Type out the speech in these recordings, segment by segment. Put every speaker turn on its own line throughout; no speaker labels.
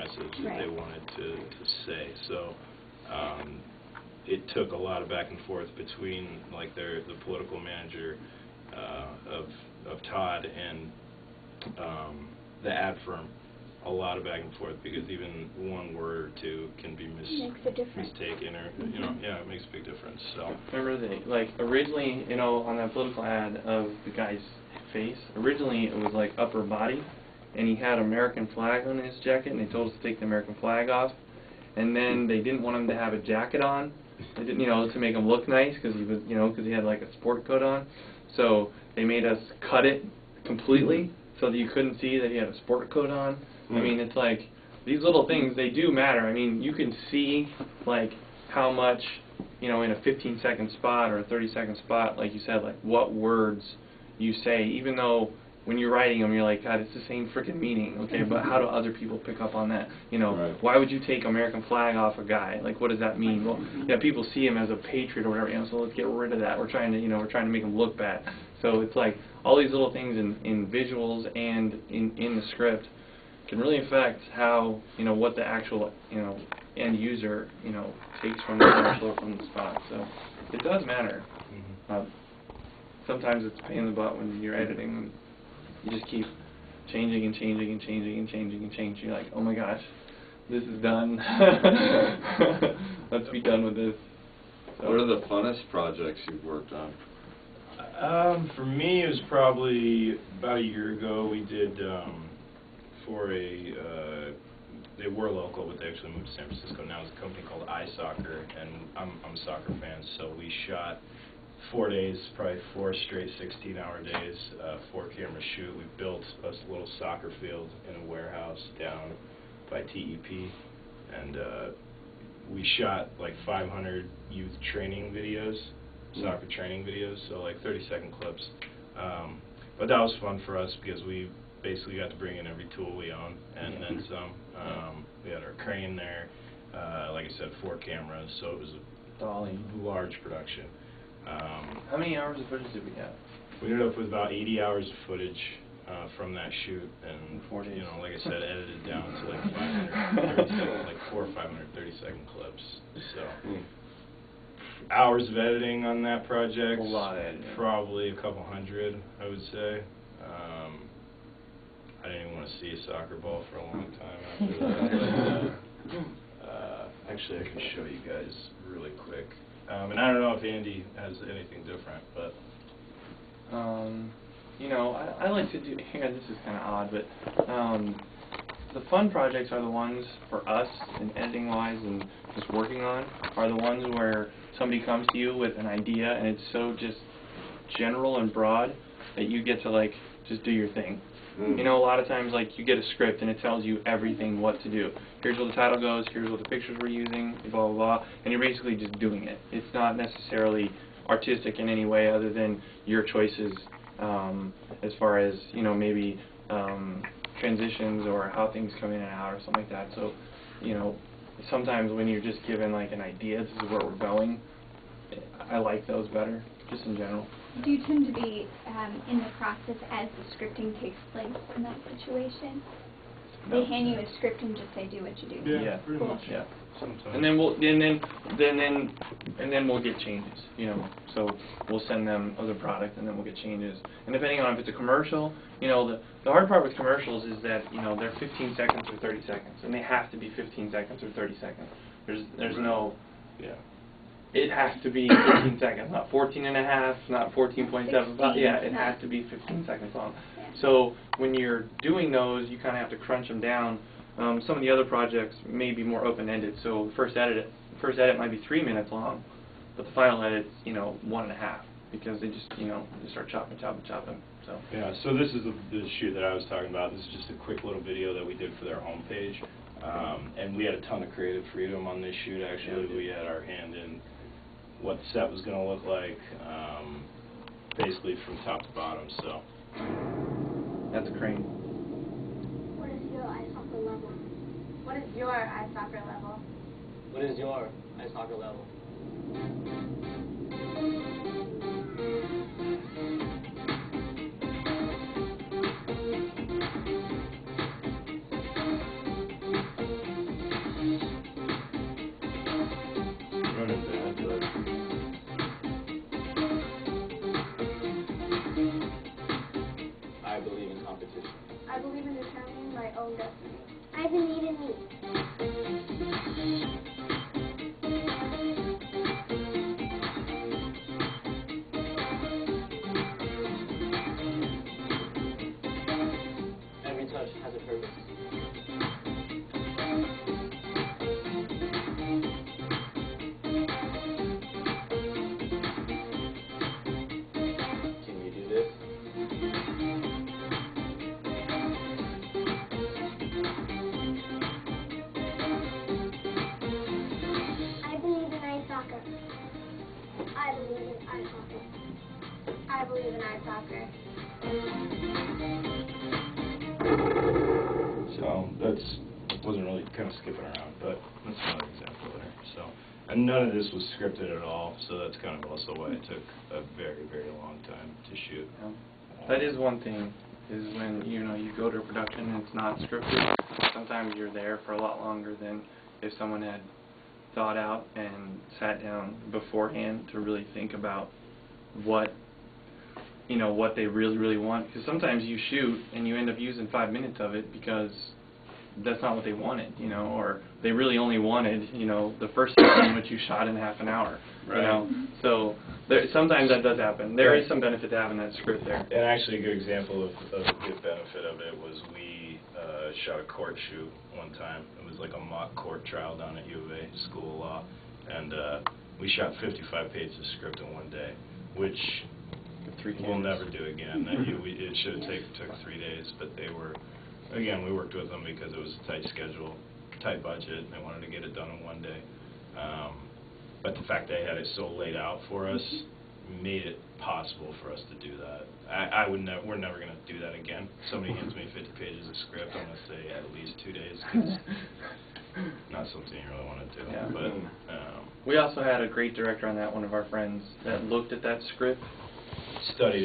message that they wanted to say. So it took a lot of back and forth between like the political manager of Todd and the ad firm. A lot of back and forth, because even one word or two can be mistaken, or it makes a big difference. So
remember, like originally, on that political ad of the guy's face, originally it was like upper body, and he had American flag on his jacket, and they told us to take the American flag off, and then they didn't want him to have a jacket on, they didn't, to make him look nice, because he was, because he had like a sport coat on, so they made us cut it completely so that you couldn't see that he had a sport coat on. I mean, it's like, these little things, they do matter. I mean, you can see, like, how much, in a 15-second spot or a 30-second spot, like you said, like, what words you say, even though when you're writing them, you're like, God, it's the same freaking meaning, okay, but how do other people pick up on that? Why would you take American flag off a guy? Like, what does that mean? Well, people see him as a patriot or whatever, so let's get rid of that. We're trying to make him look bad. So it's like, all these little things in visuals and in the script can really affect how, what the actual, end user, takes from the commercial or from the spot. So it does matter. Sometimes it's a pain in the butt when you're editing, and you just keep changing and changing and changing and changing and changing. You're like, oh my gosh, this is done. Let's be done with this. So.
What are the funnest projects you've worked on?
For me, it was probably about a year ago. We did for they were local, but they actually moved to San Francisco now. It's a company called iSoccer, and I'm a soccer fan, so we shot 4 days, probably 4 straight 16-hour days, 4-camera shoot. We built a little soccer field in a warehouse down by TEP, and we shot like 500 youth training videos, soccer training videos, so like 30-second clips. But that was fun for us because we basically got to bring in every tool we own, and then some. We had our crane there, like I said, 4 cameras, so it was a large production.
How many hours of footage did we have?
We ended up with about 80 hours of footage from that shoot, and
4 days.
Like I said, edited down to like 530 like 4 or 530-second clips. So hours of editing on that project.
A lot of editing.
Probably a couple hundred, I would say. I didn't even want to see a soccer ball for a long time after that. Actually, I can show you guys really quick. And I don't know if Andy has anything different, but
I like to do. This is kind of odd, but the fun projects are the ones for us, and editing-wise, and just working on, are the ones where somebody comes to you with an idea, and it's so just general and broad that you get to like just do your thing. A lot of times, like, you get a script and it tells you everything what to do. Here's where the title goes, here's what the pictures we're using, blah, blah, blah, and you're basically just doing it. It's not necessarily artistic in any way other than your choices as far as, maybe transitions or how things come in and out or something like that. So, sometimes when you're just given, like, an idea, this is where we're going, I like those better, just in general.
Do you tend to be in the process as the scripting takes place in that situation?
No.
They hand you a script and just say, do what you do.
yeah, pretty
Cool.
much.
Yeah.
Sometimes.
And then we'll get changes, So we'll send them other product, and then we'll get changes. And depending on if it's a commercial, the hard part with commercials is that they're 15 seconds or 30 seconds, and they have to be 15 seconds or 30 seconds. There's no. It has to be 15 seconds, not 14 and a half, not 14.75. Yeah, it has to be 15 seconds long. So when you're doing those, you kind of have to crunch them down. Some of the other projects may be more open-ended. So the first edit might be 3 minutes long, but the final edit's 1.5, because they just they start chopping. So
yeah. So this is the shoot that I was talking about. This is just a quick little video that we did for their homepage, and we had a ton of creative freedom on this shoot. Actually, we had our hand in what the set was going to look like, basically from top to bottom. So
that's a crane.
What is your ice soccer level? What is your ice soccer level?
What is your ice soccer level?
I've been eating meat.
Every touch has a purpose. Can you do this?
I believe in ice soccer. I believe in ice soccer. I believe in ice soccer.
So that's wasn't really kind of skipping around, but that's another example there. So, and none of this was scripted at all, so that's kind of also why it took a very, very long time to shoot.
Yeah. That is one thing, is when, you know, you go to a production and it's not scripted, sometimes you're there for a lot longer than if someone had thought out and sat down beforehand to really think about what, you know, what they really, really want. Because sometimes you shoot and you end up using 5 minutes of it because that's not what they wanted, you know, or they really only wanted, you know, the first scene which you shot in half an hour, you know. So there, sometimes that does happen. There is some benefit to having that script there.
And actually a good example of a good benefit of it was we shot a court shoot one time. It was like a mock court trial down at U of A School of Law, and we shot 55 pages of script in one day, which we'll never do again. It should have took 3 days, but they were, again, we worked with them because it was a tight schedule, tight budget, and they wanted to get it done in one day. But the fact they had it so laid out for us made it possible for us to do that. We're never going to do that again. Somebody hands me 50 pages of script, I'm going to say at least 2 days, because not something you really want to do.
Yeah.
But
we also had a great director on that, one of our friends, that looked at that script,
studied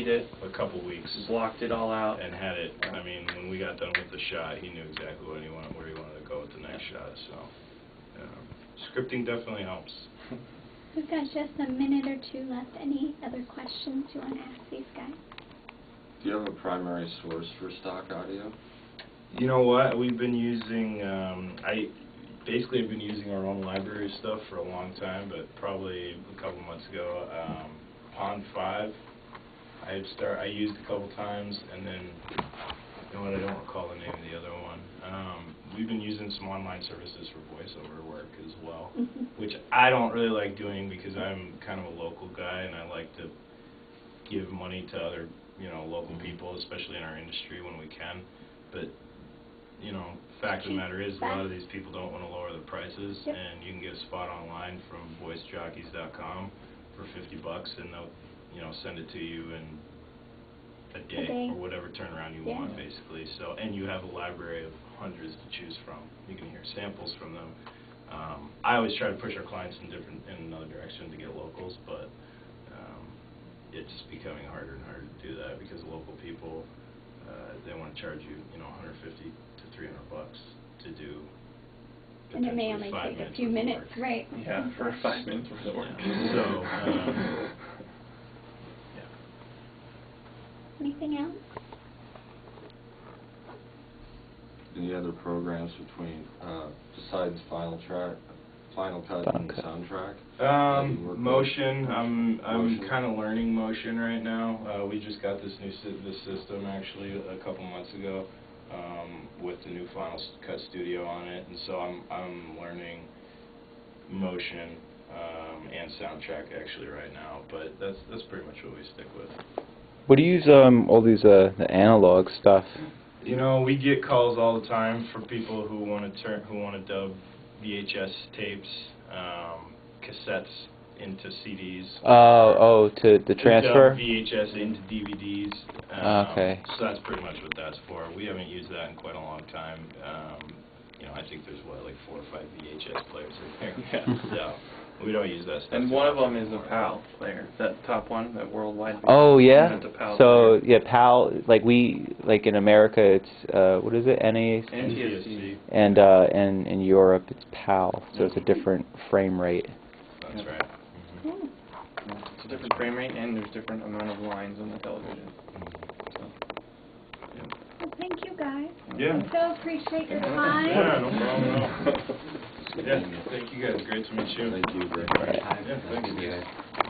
it
for
a couple weeks,
blocked it all out,
and had it. I mean, when we got done with the shot, he knew exactly what he wanted, where he wanted to go with the next shot. So, scripting definitely helps.
We've got just a minute or two left. Any other questions you want to ask these guys?
Do you have a primary source for stock audio?
You know what? We've been using, basically have been using our own library stuff for a long time, but probably a couple months ago, Pond 5, I used a couple times, and then, you know what, I don't recall the name of the other one. We've been using some online services for voiceover work as well, which I don't really like doing because I'm kind of a local guy, and I like to give money to other, you know, local people, especially in our industry when we can. But, you know, fact of the matter is, a lot of these people don't want to lower the prices, and you can get a spot online from voicejockeys.com for $50, and they'll, you know, send it to you in a day or whatever turnaround you want, basically. So, and you have a library of hundreds to choose from. You can hear samples from them. I always try to push our clients in another direction to get locals, but it's becoming harder and harder to do that because local people, they want to charge you, you know, $150 to $300 to do.
And it may only take a few minutes, right?
Yeah, for 5 minutes worth of work.
So,
Anything else?
Any other programs between, besides Final Cut and Soundtrack?
Motion. I'm
Motion.
kind of learning Motion right now. We just got this new this system actually a couple months ago with the new Final Cut Studio on it, and so I'm learning Motion and Soundtrack actually right now. But that's pretty much what we stick with.
What do you use all these the analog stuff?
You know, we get calls all the time from people who want to dub VHS tapes, cassettes into CDs.
To the transfer?
Dub VHS into DVDs.
Okay.
So that's pretty much what that's for. We haven't used that in quite a long time. You know, I think there's like 4 or 5 VHS players in there.
Yeah.
So we don't use that stuff.
And
too
one of
much
them is a
anymore.
PAL player, that top one, that worldwide.
Oh yeah.
That's a PAL
So
player.
yeah, PAL. Like in America, it's what is it? NAC.
NTSC.
And in Europe, it's PAL. So it's a different frame rate.
That's right.
Cool.
It's a different frame rate, and there's different amount of lines on the television. So,
Well, thank you guys.
yeah.
Yeah.
So appreciate your time.
Yeah, no problem at all. Yeah, thank you guys. Great to meet you.
Thank you very
All right.
much.
Yeah, thanks.